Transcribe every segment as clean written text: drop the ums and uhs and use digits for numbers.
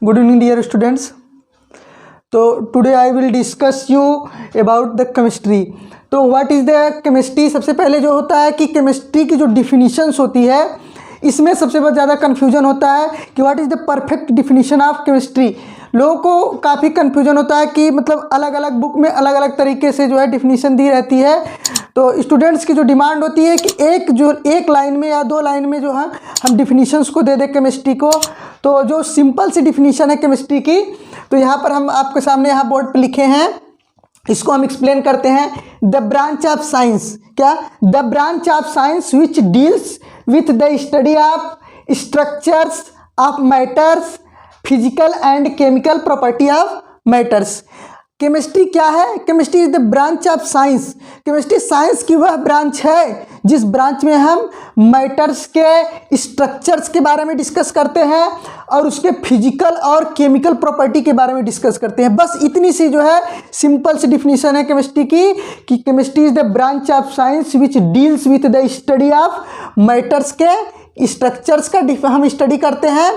Good evening, dear students. So today I will discuss you about the chemistry. तो what is the chemistry. सबसे पहले जो होता है कि केमिस्ट्री की जो डिफिनीशंस होती है इसमें सबसे बहुत ज़्यादा कन्फ्यूजन होता है कि what is the perfect definition of chemistry. लोगों को काफ़ी कन्फ्यूजन होता है कि मतलब अलग अलग बुक में अलग अलग तरीके से जो है डिफिनीशन दी रहती है। तो स्टूडेंट्स की जो डिमांड होती है कि एक लाइन में या 2 लाइन में जो है हम डिफिनीशंस को दे दें केमिस्ट्री को। तो जो सिंपल सी डिफिनीशन है केमिस्ट्री की, तो यहाँ पर हम आपके सामने यहाँ बोर्ड पर लिखे हैं, इसको हम एक्सप्लेन करते हैं। द ब्रांच ऑफ साइंस, क्या? The branch of science which deals with the study of structures of matters, physical and chemical property of matters. Chemistry क्या है? Chemistry is the branch of science. Chemistry science की वह branch है जिस branch में हम matters के structures के बारे में डिस्कस करते हैं और उसके फिजिकल और केमिकल प्रॉपर्टी के बारे में डिस्कस करते हैं। बस इतनी सी जो है सिंपल सी डिफिनीशन है केमिस्ट्री की कि chemistry is the branch of science which deals with the study of matters के स्ट्रक्चर्स का हम स्टडी करते हैं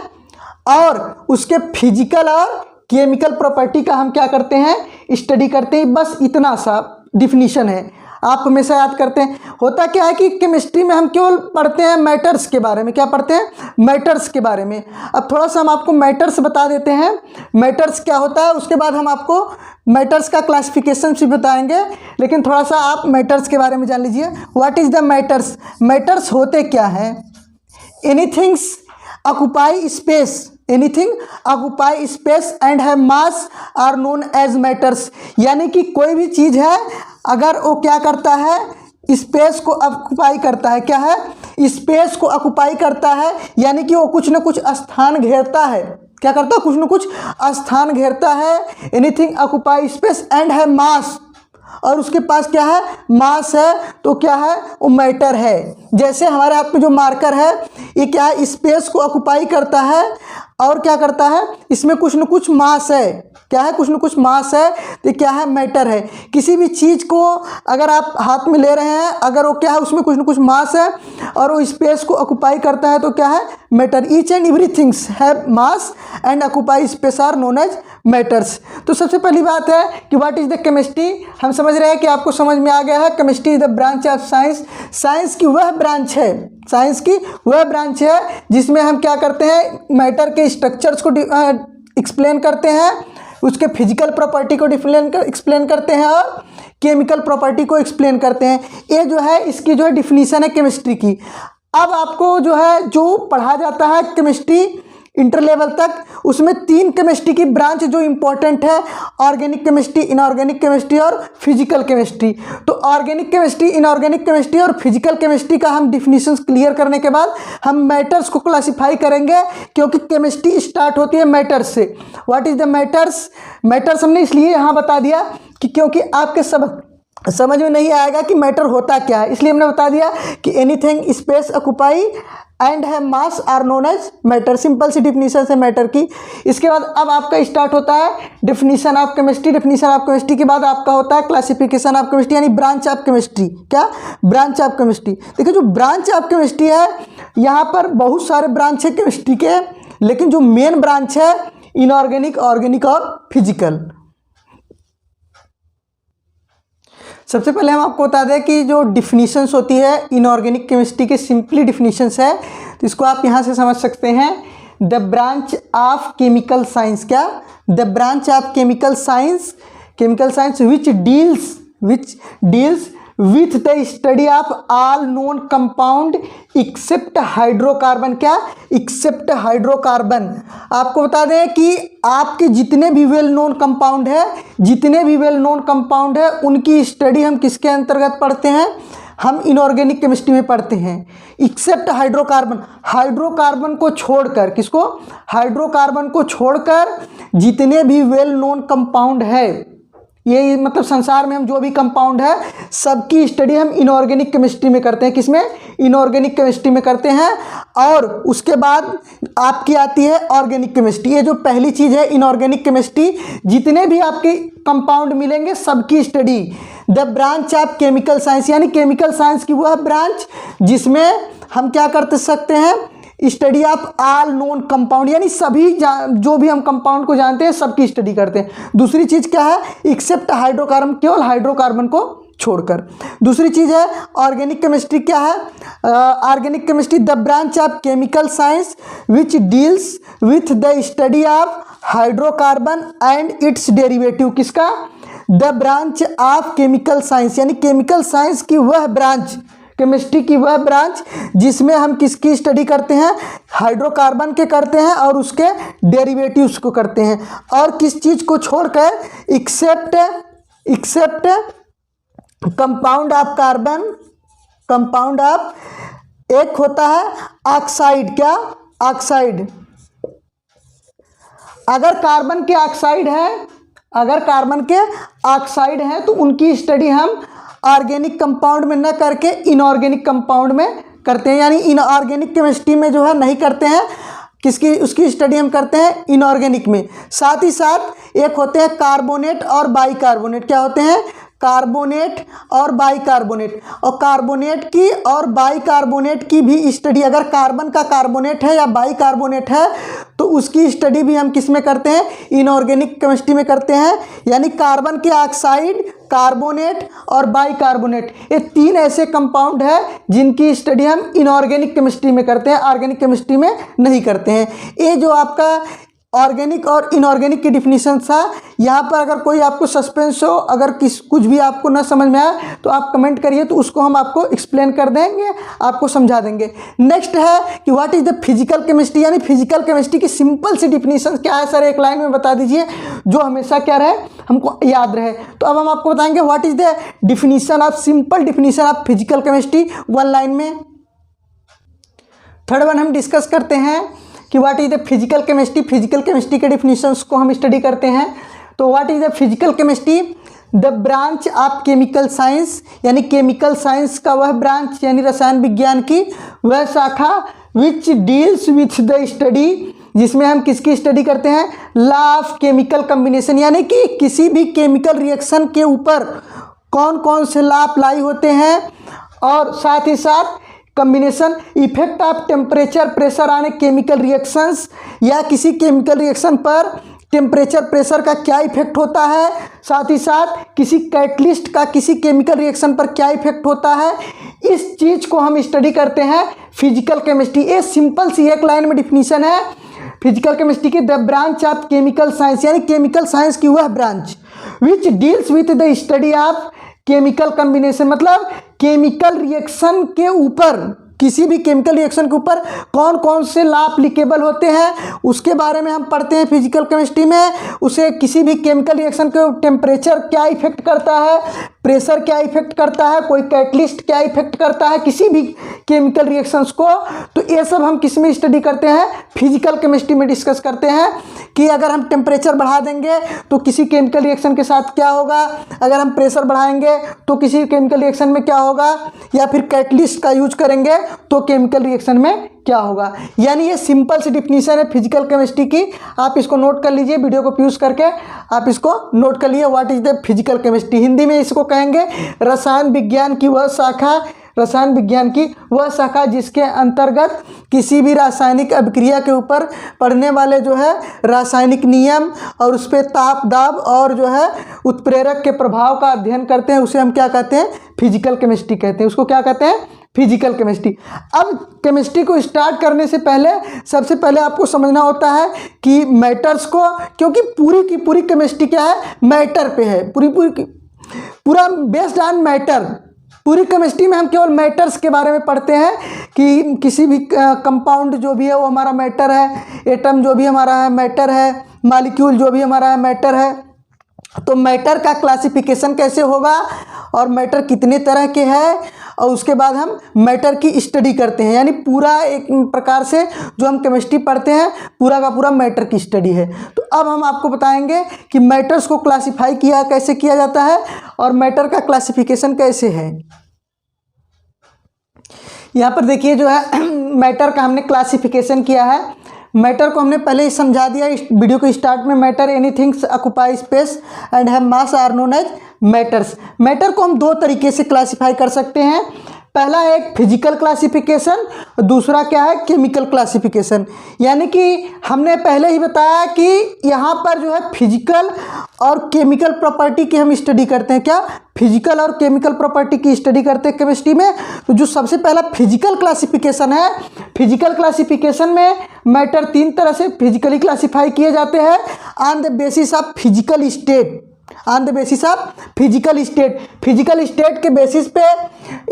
और उसके फिजिकल और केमिकल प्रॉपर्टी का हम क्या करते हैं? स्टडी करते हैं। बस इतना सा डिफिनीशन है, आप हमेशा याद करते हैं। होता क्या है कि केमिस्ट्री में हम केवल पढ़ते हैं मैटर्स के बारे में। क्या पढ़ते हैं? मैटर्स के बारे में। अब थोड़ा सा हम आपको मैटर्स बता देते हैं, मैटर्स क्या होता है, उसके बाद हम आपको मैटर्स का क्लासिफिकेशन भी बताएंगे। लेकिन थोड़ा सा आप मैटर्स के बारे में जान लीजिए। What is the matters? Matters होते क्या हैं? Anythings occupy space, anything occupy space and है mass are known as matters. यानी कि कोई भी चीज़ है अगर वो क्या करता है, स्पेस को ऑक्युपाई करता है। क्या है? स्पेस को ऑक्युपाई करता है, यानी कि वो कुछ न कुछ स्थान घेरता है। क्या करता है? कुछ न कुछ स्थान घेरता है। एनीथिंग ऑक्युपाई स्पेस एंड है मास, और उसके पास क्या है? मास है। तो क्या है? वो मैटर है। जैसे हमारे हाथ में जो मार्कर है ये क्या है? स्पेस को ऑक्युपाई करता है और क्या करता है? इसमें कुछ न कुछ मास है। क्या है? कुछ न कुछ मास है। तो क्या है? मैटर है। किसी भी चीज़ को अगर आप हाथ में ले रहे हैं, अगर वो क्या है, उसमें कुछ न कुछ मास है और वो स्पेस को ऑक्युपाई करता है, तो क्या है? Matter. Each and everythings have mass and occupy space are known as matters. तो सबसे पहली बात है कि व्हाट इज़ द केमिस्ट्री। हम समझ रहे हैं कि आपको समझ में आ गया है। Chemistry is the branch of science. Science की वह ब्रांच है, साइंस की वह ब्रांच है जिसमें हम क्या करते हैं? मैटर के स्ट्रक्चर्स को एक्सप्लेन करते हैं, उसके फिजिकल प्रॉपर्टी को एक्सप्लेन करते हैं और केमिकल प्रॉपर्टी को एक्सप्लेन करते हैं। ये जो है इसकी जो है डिफिनीशन है केमिस्ट्री की। अब आपको जो है जो पढ़ा जाता है केमिस्ट्री इंटर लेवल तक, उसमें 3 केमिस्ट्री की ब्रांच जो इंपॉर्टेंट है, ऑर्गेनिक केमिस्ट्री, इनऑर्गेनिक केमिस्ट्री और फिजिकल केमिस्ट्री। तो ऑर्गेनिक केमिस्ट्री, इनऑर्गेनिक केमिस्ट्री और फिजिकल केमिस्ट्री का हम डिफिनीशंस क्लियर करने के बाद हम मैटर्स को क्लासिफाई करेंगे, क्योंकि केमिस्ट्री स्टार्ट होती है मैटर्स से। What is the matters? Matters हमने इसलिए यहाँ बता दिया कि क्योंकि आपके समझ में नहीं आएगा कि मैटर होता क्या है, इसलिए हमने बता दिया कि एनीथिंग स्पेस ऑक्युपाई एंड है mass are known as matter. Simple सी डिफिनीशन है मैटर की। इसके बाद अब आपका स्टार्ट होता है definition of chemistry. Definition of chemistry के बाद आपका होता है क्लासिफिकेशन ऑफ केमिस्ट्री, यानी ब्रांच ऑफ केमिस्ट्री। क्या? Branch of chemistry. देखिए जो ब्रांच ऑफ केमिस्ट्री है, यहाँ पर बहुत सारे ब्रांच है केमिस्ट्री के, लेकिन जो मेन ब्रांच है इनऑर्गेनिक, ऑर्गेनिक और फिजिकल। सबसे पहले हम आपको बता दें कि जो डिफिनीशंस होती है इनऑर्गेनिक केमिस्ट्री के, सिंपली डिफिनीशंस है, तो इसको आप यहाँ से समझ सकते हैं। The branch of chemical science. क्या? The branch of chemical science, chemical science which deals with the study of all known compound except hydrocarbon. क्या? Except hydrocarbon. आपको बता दें कि आपके जितने भी वेल नोन कंपाउंड है, जितने भी वेल नोन कंपाउंड है, उनकी स्टडी हम किसके अंतर्गत पढ़ते हैं? हम इनऑर्गेनिक केमिस्ट्री में पढ़ते हैं। एक्सेप्ट हाइड्रोकार्बन, हाइड्रोकार्बन को छोड़कर, किसको? हाइड्रोकार्बन को छोड़कर जितने भी वेल नोन कंपाउंड है, ये मतलब संसार में हम जो भी कंपाउंड है सबकी स्टडी हम इनऑर्गेनिक केमिस्ट्री में करते हैं। किसमें? इनऑर्गेनिक केमिस्ट्री में करते हैं। और उसके बाद आपकी आती है ऑर्गेनिक केमिस्ट्री। ये जो पहली चीज़ है इनऑर्गेनिक केमिस्ट्री, जितने भी आपके कंपाउंड मिलेंगे सबकी study. The branch of chemical science, यानी केमिकल साइंस की वह ब्रांच जिसमें हम क्या कर सकते हैं? Study of all known compound, यानी सभी जो भी हम कंपाउंड को जानते हैं सबकी स्टडी करते हैं। दूसरी चीज़ क्या है, एक्सेप्ट हाइड्रोकार्बन, केवल हाइड्रोकार्बन को छोड़कर। दूसरी चीज़ है ऑर्गेनिक केमिस्ट्री। क्या है organic chemistry? The branch of chemical science which deals with the study of hydrocarbon and its derivative. किसका? The branch of chemical science, यानी केमिकल साइंस की वह ब्रांच, केमिस्ट्री की वह ब्रांच जिसमें हम किसकी स्टडी करते हैं? हाइड्रोकार्बन के करते हैं और उसके डेरिवेटिव्स को करते हैं। और किस चीज़ को छोड़कर? Except compound of carbon, compound of, एक होता है ऑक्साइड। क्या? ऑक्साइड। अगर कार्बन के ऑक्साइड है, अगर कार्बन के ऑक्साइड हैं तो उनकी स्टडी हम ऑर्गेनिक कंपाउंड में न करके इनऑर्गेनिक कंपाउंड में करते हैं, यानी इनऑर्गेनिक केमिस्ट्री में जो है नहीं करते हैं। किसकी? उसकी स्टडी हम करते हैं इनऑर्गेनिक में। साथ ही साथ एक होते हैं कार्बोनेट और बाइकार्बोनेट। क्या होते हैं? कार्बोनेट और बाइकार्बोनेट। और कार्बोनेट की और बाइकार्बोनेट की भी स्टडी, अगर कार्बन का कार्बोनेट है या बाइकार्बोनेट है तो उसकी स्टडी भी हम किस में करते हैं? इनऑर्गेनिक केमिस्ट्री में करते हैं। यानी कार्बन के ऑक्साइड, कार्बोनेट और बाइकार्बोनेट, ये तीन ऐसे कंपाउंड है जिनकी स्टडी हम इनऑर्गेनिक केमिस्ट्री में करते हैं, ऑर्गेनिक केमिस्ट्री में नहीं करते हैं। ये जो आपका ऑर्गेनिक और इनऑर्गेनिक की डिफिनीशन था। यहाँ पर अगर कोई आपको सस्पेंस हो, अगर कुछ भी आपको ना समझ में आए तो आप कमेंट करिए, तो उसको हम आपको एक्सप्लेन कर देंगे, आपको समझा देंगे। नेक्स्ट है कि what is the physical chemistry, यानी फिजिकल केमिस्ट्री की सिंपल सी डिफिनीशन क्या है सर, एक लाइन में बता दीजिए जो हमेशा क्या रहे, हमको याद रहे। तो अब हम आपको बताएंगे what is the definition of, simple definition of physical chemistry, one line में। थर्ड वन हम डिस्कस करते हैं कि what is the physical chemistry. Physical chemistry के डिफिनीशंस को हम स्टडी करते हैं। तो what is the physical chemistry? The branch of chemical science, यानी केमिकल साइंस का वह ब्रांच, यानी रसायन विज्ञान की वह शाखा विच डील्स विथ द स्टडी, जिसमें हम किसकी स्टडी करते हैं? लॉ ऑफ केमिकल कम्बिनेशन, यानी कि किसी भी केमिकल रिएक्शन के ऊपर कौन कौन से लॉ अप्लाई होते हैं, और साथ ही साथ combination, effect of temperature pressure on chemical reactions, या किसी केमिकल रिएक्शन पर टेम्परेचर प्रेशर का क्या इफेक्ट होता है, साथ ही साथ किसी कैटलिस्ट का किसी केमिकल रिएक्शन पर क्या इफेक्ट होता है, इस चीज़ को हम स्टडी करते हैं फिजिकल केमिस्ट्री। ये सिंपल सी एक लाइन में डिफिनीशन है फिजिकल केमिस्ट्री की। The branch of chemical science, यानी केमिकल साइंस की वह branch which deals with the study of chemical combination, मतलब केमिकल रिएक्शन के ऊपर, किसी भी केमिकल रिएक्शन के ऊपर कौन कौन से लॉ एप्लीकेबल होते हैं उसके बारे में हम पढ़ते हैं फिजिकल केमिस्ट्री में। उसे किसी भी केमिकल रिएक्शन के टेम्परेचर क्या इफेक्ट करता है, प्रेशर क्या इफेक्ट करता है, कोई कैटलिस्ट क्या इफेक्ट करता है किसी भी केमिकल रिएक्शंस को, तो ये सब हम किस में स्टडी करते हैं? फिजिकल केमिस्ट्री में डिस्कस करते हैं कि अगर हम टेम्परेचर बढ़ा देंगे तो किसी केमिकल रिएक्शन के साथ क्या होगा, अगर हम प्रेशर बढ़ाएंगे तो किसी केमिकल रिएक्शन में क्या होगा, या फिर कैटलिस्ट का यूज करेंगे तो केमिकल रिएक्शन में क्या होगा। यानी ये सिंपल सी डिफिनीशन है फिजिकल केमिस्ट्री की। आप इसको नोट कर लीजिए, वीडियो को पॉज करके आप इसको नोट कर लिए। What is the physical chemistry, Hindi में इसको कहेंगे रसायन विज्ञान की वह शाखा, रसायन विज्ञान की वह शाखा जिसके अंतर्गत किसी भी रासायनिक अभिक्रिया के ऊपर पढ़ने वाले जो है रासायनिक नियम और उस पर ताप दाब और जो है उत्प्रेरक के प्रभाव का अध्ययन करते हैं, उसे हम क्या कहते हैं? फिजिकल केमिस्ट्री कहते हैं। उसको क्या कहते हैं? Physical chemistry. अब केमिस्ट्री को स्टार्ट करने से पहले सबसे पहले आपको समझना होता है कि मैटर्स को, क्योंकि पूरी की पूरी केमिस्ट्री क्या है? मैटर पे है, पूरा बेस्ड ऑन मैटर। पूरी केमिस्ट्री में हम केवल मैटर्स के बारे में पढ़ते हैं कि किसी भी कंपाउंड जो भी है वो हमारा मैटर है, एटम जो भी हमारा है मैटर है, मॉलिक्यूल जो भी हमारा है मैटर है। तो मैटर का क्लासिफिकेशन कैसे होगा और मैटर कितने तरह के हैं, और उसके बाद हम मैटर की स्टडी करते हैं। यानी पूरा एक प्रकार से जो हम केमिस्ट्री पढ़ते हैं पूरा का पूरा मैटर की स्टडी है। तो अब हम आपको बताएंगे कि मैटर्स को क्लासिफाई कैसे किया जाता है और मैटर का क्लासिफिकेशन कैसे है। यहाँ पर देखिए जो है मैटर का हमने क्लासिफिकेशन किया है। मैटर को हमने पहले ही समझा दिया इस वीडियो के स्टार्ट में। Matter anythings occupy space and have mass are known as matters. Matter को हम दो तरीके से क्लासिफाई कर सकते हैं। पहला है एक फिजिकल क्लासिफिकेशन, दूसरा क्या है केमिकल क्लासिफिकेशन। यानी कि हमने पहले ही बताया कि यहाँ पर जो है फिजिकल और केमिकल प्रॉपर्टी की हम स्टडी करते हैं। क्या? फिजिकल और केमिकल प्रॉपर्टी की स्टडी करते हैं केमिस्ट्री में। तो जो सबसे पहला फिजिकल क्लासिफिकेशन है, फिजिकल क्लासिफिकेशन में मैटर 3 तरह से फिजिकली क्लासीफाई किए जाते हैं on the basis of physical state. On the basis of physical state, physical state के बेसिस पे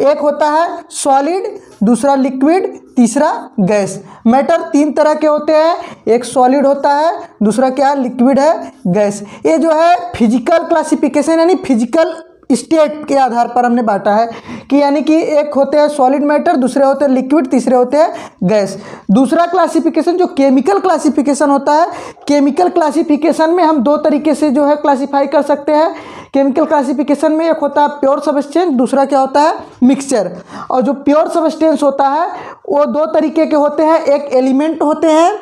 एक होता है सॉलिड, दूसरा लिक्विड, तीसरा गैस। मैटर 3 तरह के होते हैं, एक सॉलिड होता है, दूसरा क्या है लिक्विड है, गैस। ये जो है फिजिकल क्लासिफिकेशन यानी फिजिकल स्टेट के आधार पर हमने बांटा है कि यानी कि एक होते हैं सॉलिड मैटर, दूसरे होते हैं लिक्विड, तीसरे होते हैं गैस। दूसरा क्लासिफिकेशन जो केमिकल क्लासिफिकेशन होता है, केमिकल क्लासिफिकेशन में हम 2 तरीके से जो है क्लासीफाई कर सकते हैं। केमिकल क्लासिफिकेशन में एक होता है प्योर सबस्टेंस, दूसरा क्या होता है मिक्सचर। और जो प्योर सबस्टेंस होता है वो 2 तरीके के होते हैं, एक एलिमेंट होते हैं,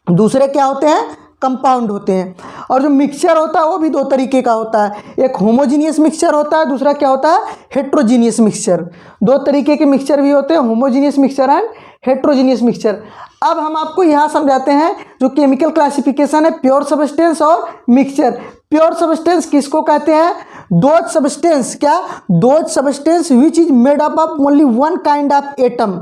दूसरे क्या होते हैं कंपाउंड होते हैं। और जो मिक्सचर होता है वो भी 2 तरीके का होता है, एक होमोजीनियस मिक्सचर होता है, दूसरा क्या होता है हेट्रोजीनियस मिक्सचर। 2 तरीके के मिक्सचर भी होते हैं, homogeneous mixture and heterogeneous mixture. अब हम आपको यहाँ समझाते हैं जो केमिकल क्लासिफिकेशन है प्योर सबस्टेंस और मिक्सचर। प्योर सबस्टेंस किसको कहते हैं? दोज सबस्टेंस, क्या? Those substance which is made up of only one kind of atom,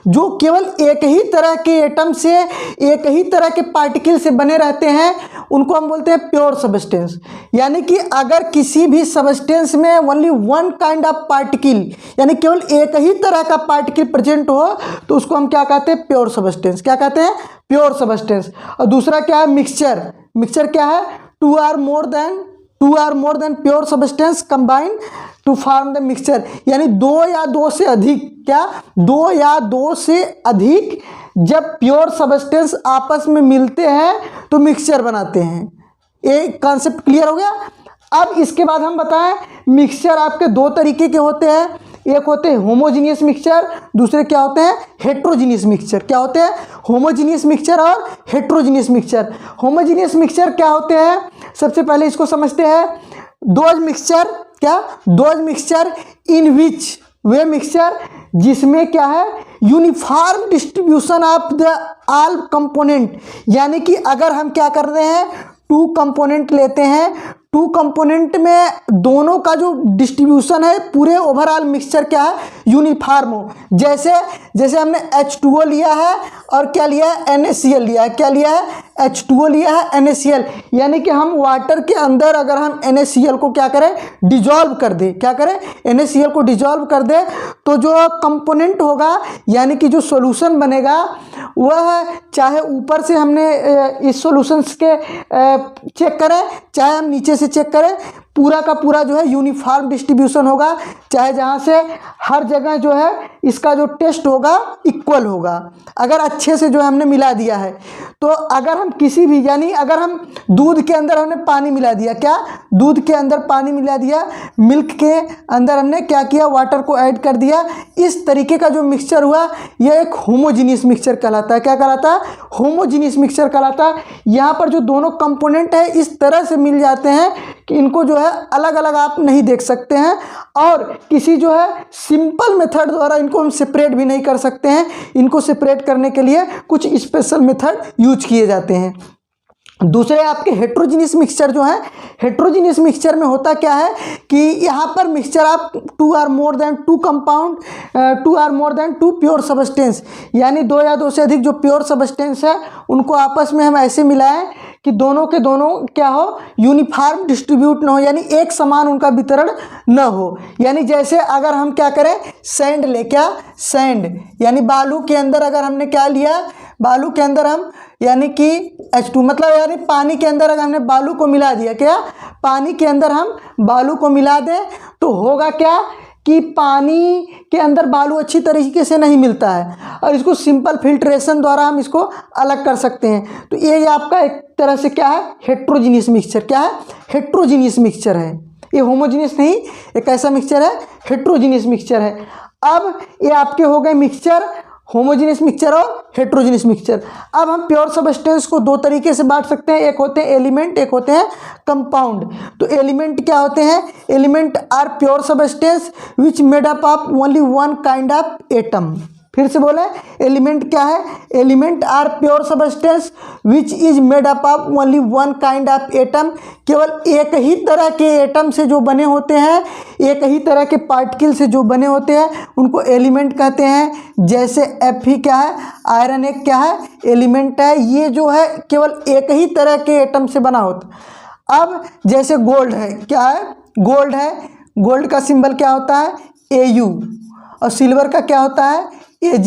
जो केवल एक ही तरह के एटम से, एक ही तरह के पार्टिकल से बने रहते हैं, उनको हम बोलते हैं प्योर सबस्टेंस। यानी कि अगर किसी भी सबस्टेंस में only one kind of particle यानी केवल एक ही तरह का पार्टिकल प्रेजेंट हो तो उसको हम क्या कहते हैं? Pure substance. क्या कहते हैं? Pure substance. और दूसरा क्या है मिक्सचर। मिक्सचर क्या है? Two or more than pure substance combine to form the mixture. यानी 2 या 2 से अधिक, क्या? 2 या 2 से अधिक जब प्योर सबस्टेंस आपस में मिलते हैं तो मिक्सचर बनाते हैं। ये कॉन्सेप्ट क्लियर हो गया। अब इसके बाद हम बताएं मिक्सचर आपके 2 तरीके के होते हैं, एक होते हैं होमोजीनियस मिक्सचर, दूसरे क्या होते हैं हेट्रोजीनियस मिक्सचर। क्या होते हैं? होमोजीनियस मिक्सचर और हेट्रोजीनियस मिक्सचर। होमोजीनियस मिक्सचर क्या होते हैं? सबसे पहले इसको समझते हैं। दोज मिक्सचर, क्या? Those mixture in which way mixture जिसमें क्या है uniform distribution of the all component. यानी कि अगर हम क्या कर रहे हैं 2 कंपोनेंट लेते हैं, 2 कंपोनेंट में दोनों का जो डिस्ट्रीब्यूशन है पूरे ओवरऑल मिक्सचर क्या है यूनिफॉर्म हो। जैसे हमने H2O लिया है और क्या लिया है NaCl लिया है। क्या लिया है? H2O लिया है NaCl। यानी कि हम वाटर के अंदर अगर हम NaCl को क्या करें डिजॉल्व कर दे, क्या करें NaCl को डिजॉल्व कर दे तो जो कंपोनेंट होगा यानी कि जो सॉल्यूशन बनेगा वह चाहे ऊपर से हमने इस सॉल्यूशंस के चेक करें चाहे हम नीचे से चेक करें, पूरा का पूरा जो है यूनिफॉर्म डिस्ट्रीब्यूशन होगा। चाहे जहाँ से हर जगह जो है इसका जो टेस्ट होगा इक्वल होगा। अगर अच्छे से जो हमने मिला दिया है तो अगर हम किसी भी यानी अगर हम दूध के अंदर हमने पानी मिला दिया, क्या? दूध के अंदर पानी मिला दिया, मिल्क के अंदर हमने क्या किया वाटर को ऐड कर दिया, इस तरीके का जो मिक्सचर हुआ यह एक होमोजीनियस मिक्सचर कहलाता है। क्या कहलाता है? होमोजीनियस मिक्सचर कहलाता है। यहाँ पर जो दोनों कंपोनेंट है इस तरह से मिल जाते हैं कि इनको जो है अलग अलग आप नहीं देख सकते हैं और किसी जो है सिंपल मेथड द्वारा इनको हम सेपरेट भी नहीं कर सकते हैं। इनको सेपरेट करने के लिए कुछ स्पेशल मेथड यूज किए जाते हैं। दूसरे आपके हेट्रोजीनियस मिक्सचर जो है, हेट्रोजीनियस मिक्सचर में होता क्या है कि यहाँ पर मिक्सचर आप 2 or more than 2 compound 2 or more than 2 pure substance यानी 2 या 2 से अधिक जो प्योर सबस्टेंस है उनको आपस में हम ऐसे मिलाएं कि दोनों के दोनों क्या हो यूनिफॉर्म डिस्ट्रीब्यूट न हो, यानी एक समान उनका वितरण न हो। यानी जैसे अगर हम क्या करें सैंड ले, क्या? सैंड यानी बालू के अंदर अगर हमने क्या लिया, बालू के अंदर हम यानी कि H2 मतलब यानी पानी के अंदर अगर हमने बालू को मिला दिया, क्या? पानी के अंदर हम बालू को मिला दें तो होगा क्या कि पानी के अंदर बालू अच्छी तरीके से नहीं मिलता है और इसको सिंपल फिल्ट्रेशन द्वारा हम इसको अलग कर सकते हैं। तो ये आपका एक तरह से क्या है हेट्रोजीनियस मिक्सचर। क्या है? हेट्रोजीनियस मिक्सचर है, ये होमोजीनियस नहीं, एक ऐसा मिक्सचर है हेट्रोजीनियस मिक्सचर है। अब ये आपके हो गए मिक्सचर होमोजेनियस मिक्सचर और हेट्रोजेनियस मिक्सचर। अब हम प्योर सब्सटेंस को दो तरीके से बांट सकते हैं, एक होते हैं एलिमेंट, एक होते हैं कंपाउंड। तो एलिमेंट क्या होते हैं? Element are pure substance which made up of only one kind of atom. फिर से बोले, एलिमेंट क्या है? Element are pure substance which is made up of only one kind of atom. केवल एक ही तरह के एटम से जो बने होते हैं, एक ही तरह के पार्टिकल से जो बने होते हैं, उनको एलिमेंट कहते हैं। जैसे Fe क्या है? आयरन एक क्या है? एलिमेंट है। ये जो है केवल एक ही तरह के एटम से बना होता। अब जैसे गोल्ड है, क्या है? गोल्ड है। गोल्ड का सिंबल क्या होता है? Au। और सिल्वर का क्या होता है? Ag।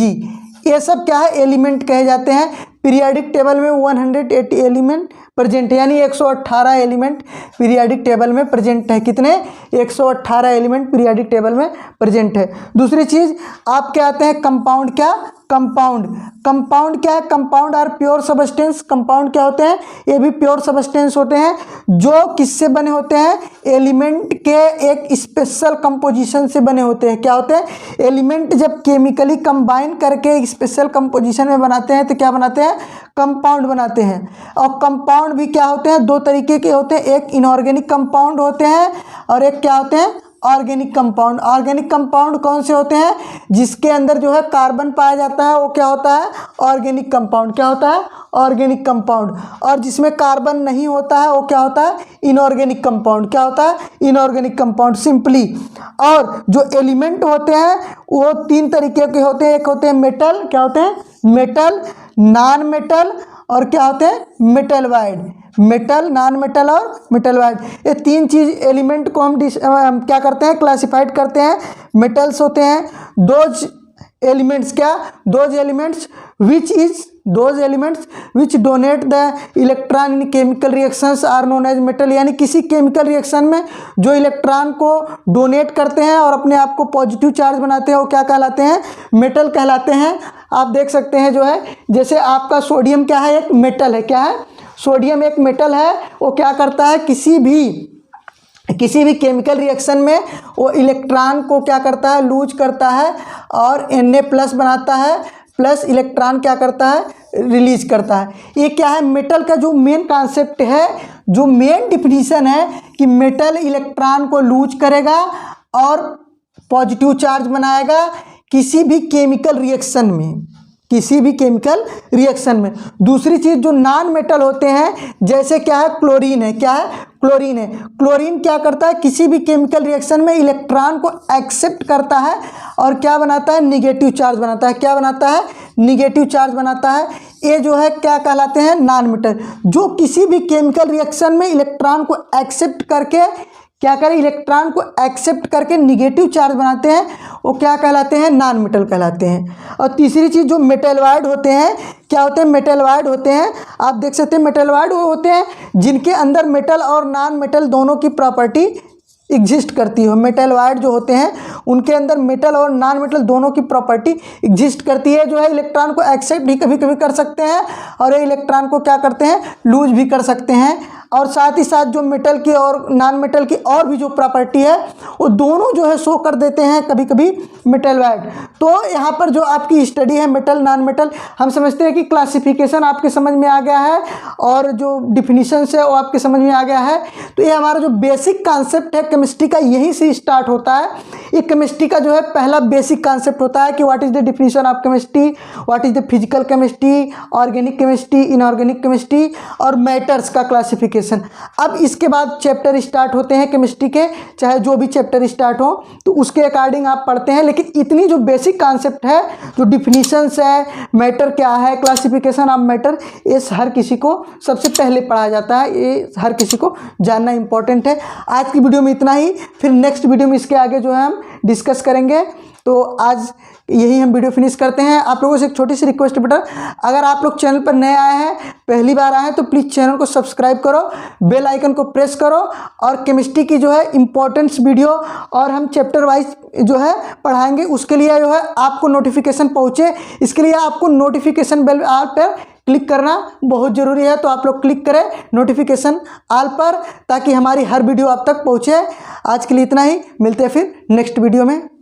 ये सब क्या है? एलिमेंट कहे जाते हैं। पीरियाडिक टेबल में 180 एलिमेंट प्रेजेंट है, यानी 118 एलिमेंट पीरियाडिक टेबल में प्रेजेंट है। कितने? 118 एलिमेंट पीरियाडिक टेबल में प्रेजेंट है। दूसरी चीज़ आप क्या आते हैं? कंपाउंड। क्या? कंपाउंड। कंपाउंड क्या है? Compound are pure substance. Compound क्या होते हैं? ये भी प्योर सब्सटेंस होते हैं। जो किससे बने होते हैं? एलिमेंट के एक स्पेशल कंपोजिशन से बने होते हैं। क्या होते हैं? एलिमेंट जब केमिकली कंबाइन करके स्पेशल कंपोजिशन में बनाते हैं तो क्या बनाते हैं? कंपाउंड बनाते हैं। और कंपाउंड भी क्या होते हैं? दो तरीके के होते हैं, एक इनऑर्गेनिक कंपाउंड होते हैं और एक क्या होते हैं? Organic compound. ऑर्गेनिक कंपाउंड कौन से होते हैं? जिसके अंदर जो है कार्बन पाया जाता है वो क्या होता है? Organic compound. क्या होता है? Organic compound. और जिसमें कार्बन नहीं होता है वो क्या होता है? Inorganic compound. क्या होता है? Inorganic compound simply. और जो एलिमेंट होते हैं वो तीन तरीके के होते हैं, एक होते हैं मेटल। क्या होते हैं? मेटल, नॉन मेटल और क्या होते हैं? Metal wide. Metal, non metal और मेटल वाइड, ये तीन चीज़ एलिमेंट को हम क्या करते हैं? क्लासिफाइड करते हैं। मेटल्स होते हैं दोज एलिमेंट्स। क्या? Those elements which donate the electron in chemical reactions are known as metal. यानी किसी केमिकल रिएक्शन में जो इलेक्ट्रॉन को डोनेट करते हैं और अपने आप को पॉजिटिव चार्ज बनाते हैं वो क्या कहलाते हैं? मेटल कहलाते हैं। आप देख सकते हैं जो है, जैसे आपका सोडियम क्या है? एक मेटल है। क्या है? सोडियम एक मेटल है। वो क्या करता है? किसी भी केमिकल रिएक्शन में वो इलेक्ट्रॉन को क्या करता है? लूज करता है और Na+ बनाता है, प्लस इलेक्ट्रॉन क्या करता है? रिलीज करता है। ये क्या है? मेटल का जो मेन कॉन्सेप्ट है, जो मेन डिफिनीशन है कि मेटल इलेक्ट्रॉन को लूज करेगा और पॉजिटिव चार्ज बनाएगा किसी भी केमिकल रिएक्शन में, किसी भी केमिकल रिएक्शन में। दूसरी चीज़ जो नॉन मेटल होते हैं, जैसे क्या है? क्लोरीन है। क्या है? क्लोरीन है। क्लोरीन क्या करता है? किसी भी केमिकल रिएक्शन में इलेक्ट्रॉन को एक्सेप्ट करता है और क्या बनाता है? निगेटिव चार्ज बनाता है। क्या बनाता है? निगेटिव चार्ज बनाता है। ये जो है क्या कहलाते हैं? Non metal. जो किसी भी केमिकल रिएक्शन में इलेक्ट्रॉन को एक्सेप्ट करके क्या करें? इलेक्ट्रॉन को एक्सेप्ट करके निगेटिव चार्ज बनाते हैं, वो क्या कहलाते हैं? नॉन मेटल कहलाते हैं। और तीसरी चीज़ जो मेटलवाइड होते हैं, क्या होते हैं? मेटलवाइड होते हैं। आप देख सकते हैं मेटलवाइड वो होते हैं जिनके अंदर मेटल और नॉन मेटल दोनों की प्रॉपर्टी एग्जिस्ट करती हो। मेटलवाइड जो होते हैं उनके अंदर मेटल और नॉन मेटल दोनों की प्रॉपर्टी एग्जिस्ट करती है। जो है इलेक्ट्रॉन को एक्सेप्ट भी कभी कभी कर सकते हैं और ये इलेक्ट्रॉन को क्या करते हैं? लूज भी कर सकते हैं। और साथ ही साथ जो मेटल की और नॉन मेटल की और भी जो प्रॉपर्टी है वो दोनों जो है शो कर देते हैं कभी कभी मेटलवाइड। तो यहाँ पर जो आपकी स्टडी है मेटल नॉन मेटल, हम समझते हैं कि क्लासिफिकेशन आपके समझ में आ गया है और जो डिफिनीशंस है वो आपके समझ में आ गया है। तो ये हमारा जो बेसिक कॉन्सेप्ट है केमिस्ट्री का यहीं से स्टार्ट होता है। ये केमिस्ट्री का जो है पहला बेसिक कॉन्सेप्ट होता है कि what is the definition of chemistry, what is the physical chemistry, organic chemistry, inorganic chemistry और मैटर्स का क्लासिफिकेशन। अब इसके बाद चैप्टर स्टार्ट होते हैं केमिस्ट्री के, चाहे जो भी चैप्टर स्टार्ट हो तो उसके अकॉर्डिंग आप पढ़ते हैं। लेकिन इतनी जो बेसिक कॉन्सेप्ट है, जो डिफिनीशंस है, मैटर क्या है, क्लासिफिकेशन ऑफ मैटर, ये हर किसी को सबसे पहले पढ़ाया जाता है। ये हर किसी को जानना इंपॉर्टेंट है। आज की वीडियो में इतना ही, फिर नेक्स्ट वीडियो में इसके आगे जो है हम डिस्कस करेंगे। तो आज यही हम वीडियो फिनिश करते हैं। आप लोगों से एक छोटी सी रिक्वेस्ट बेटा, अगर आप लोग चैनल पर नए आए हैं, पहली बार आए हैं, तो प्लीज़ चैनल को सब्सक्राइब करो, बेल आइकन को प्रेस करो और केमिस्ट्री की जो है इम्पोर्टेंट्स वीडियो और हम चैप्टर वाइज जो है पढ़ाएंगे, उसके लिए जो है आपको नोटिफिकेशन पहुँचे, इसके लिए आपको नोटिफिकेशन बेल आल पर क्लिक करना बहुत ज़रूरी है। तो आप लोग क्लिक करें नोटिफिकेशन आल पर ताकि हमारी हर वीडियो आप तक पहुँचे। आज के लिए इतना ही, मिलते हैं फिर नेक्स्ट वीडियो में।